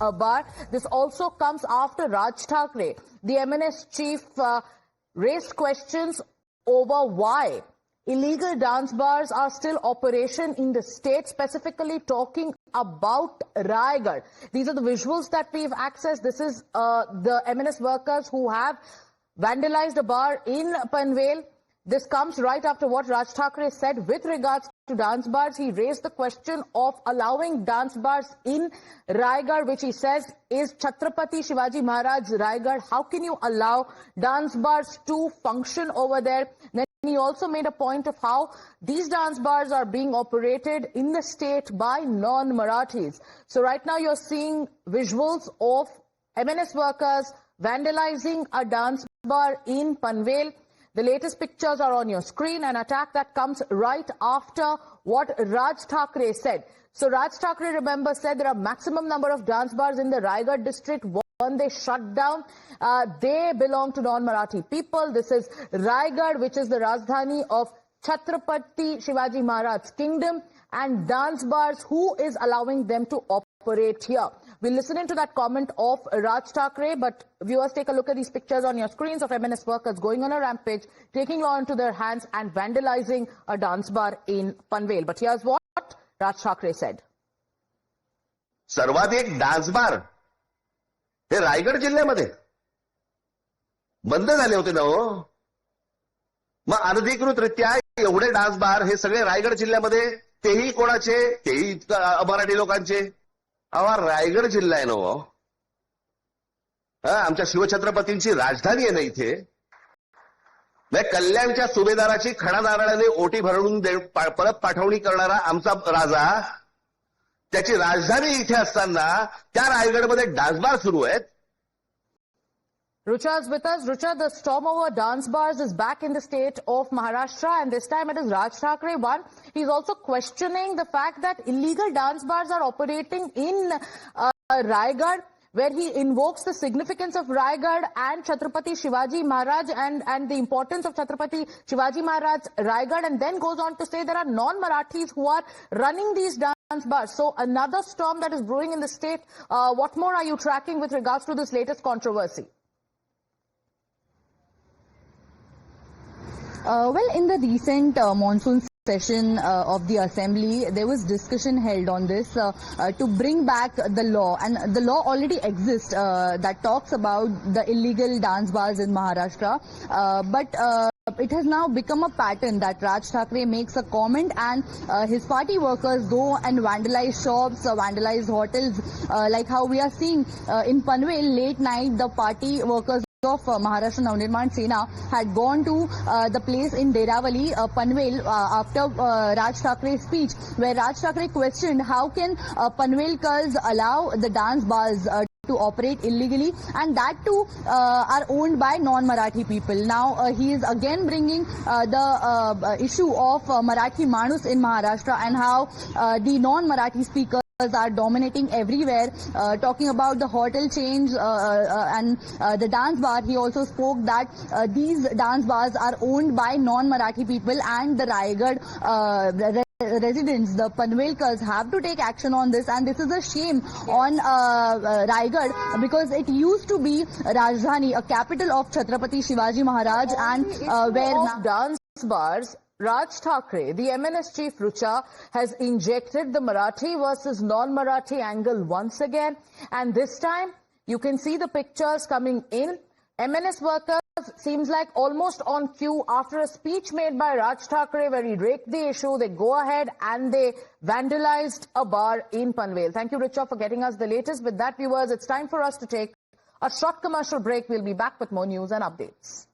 a bar. This also comes after Raj Thakre, the MNS chief, raised questions over why illegal dance bars are still operation in the state, specifically talking about Raigad. These are the visuals that we've accessed. This is the MNS workers who have vandalized a bar in Panvel. This comes right after what Raj Thakre said with regards to dance bars. He raised the question of allowing dance bars in Raigad, which he says is Chhatrapati Shivaji Maharaj Raigad. How can you allow dance bars to function over there? Then he also made a point of how these dance bars are being operated in the state by non-Marathis. So right now you're seeing visuals of MNS workers vandalizing a dance bar in Panvel. The latest pictures are on your screen, an attack that comes right after what Raj Thakre said. So Raj Thakre, remember, said there are maximum number of dance bars in the Raigad district. One they shut down. They belong to non-Marathi people. This is Raigad, which is the Rajdhani of Chhatrapati Shivaji Maharaj's kingdom, and dance bars, who is allowing them to operate here? We'll listen into that comment of Raj Thakre, but viewers, take a look at these pictures on your screens of MNS workers going on a rampage, taking law into their hands and vandalizing a dance bar in Panvel. But here's what Raj Thakre said. सर्वाधिक dance bar हे रायगड जिल्ह्यामध्ये बंद झाले होते ना हो. मग अनधिकृतरित्या एवढे dance bar हे सगळे रायगड जिल्ह्यामध्ये, तेही कोणाचे? तेही मराठी लोकांचे. अवा रायगड जिल्हा आहे ना हो, आमच्या शिवछत्रपतींची राजधानी आहे ना इथे. कल्याणच्या सुभेदाराची खडा नारळाने ओटी भरून परत पाठवणी करणारा आमचा राजा, त्याची राजधानी इथे असताना त्या रायगडमध्ये डान्स बार सुरू आहेत. Rucha is with us. Rucha, the storm over dance bars is back in the state of Maharashtra, and this time it is Raj Thakre. One, he's also questioning the fact that illegal dance bars are operating in Raigad, where he invokes the significance of Raigad and Chhatrapati Shivaji Maharaj and the importance of Chhatrapati Shivaji Maharaj Raigad, and then goes on to say there are non-Marathis who are running these dance bars. So another storm that is brewing in the state. What more are you tracking with regards to this latest controversy? Well, in the recent monsoon session of the assembly, there was discussion held on this to bring back the law, and the law already exists that talks about the illegal dance bars in Maharashtra, but it has now become a pattern that Raj Thakre makes a comment and his party workers go and vandalize shops, vandalize hotels, like how we are seeing in Panvel late night. The party workers of Maharashtra Navnirman Sena had gone to the place in Deravali, Panvel, after Raj Thakre's speech, where Raj Thakre questioned how can Panvelkars allow the dance bars to operate illegally, and that too are owned by non-Marathi people. Now he is again bringing the issue of Marathi Manus in Maharashtra and how the non-Marathi speakers are dominating everywhere, talking about the hotel chains and the dance bar. He also spoke that these dance bars are owned by non-Marathi people, and the Raigad residents, the Panvelkars, have to take action on this, and this is a shame on Raigad, because it used to be Rajdhani, a capital of Chhatrapati Shivaji Maharaj, and where dance bars, Raj Thakre, the MNS chief, Rucha, has injected the Marathi versus non-Marathi angle once again. And this time, you can see the pictures coming in. MNS workers seems like almost on cue after a speech made by Raj Thakre where he raked the issue. They go ahead and they vandalized a bar in Panvel. Thank you, Rucha, for getting us the latest. With that, viewers, it's time for us to take a short commercial break. We'll be back with more news and updates.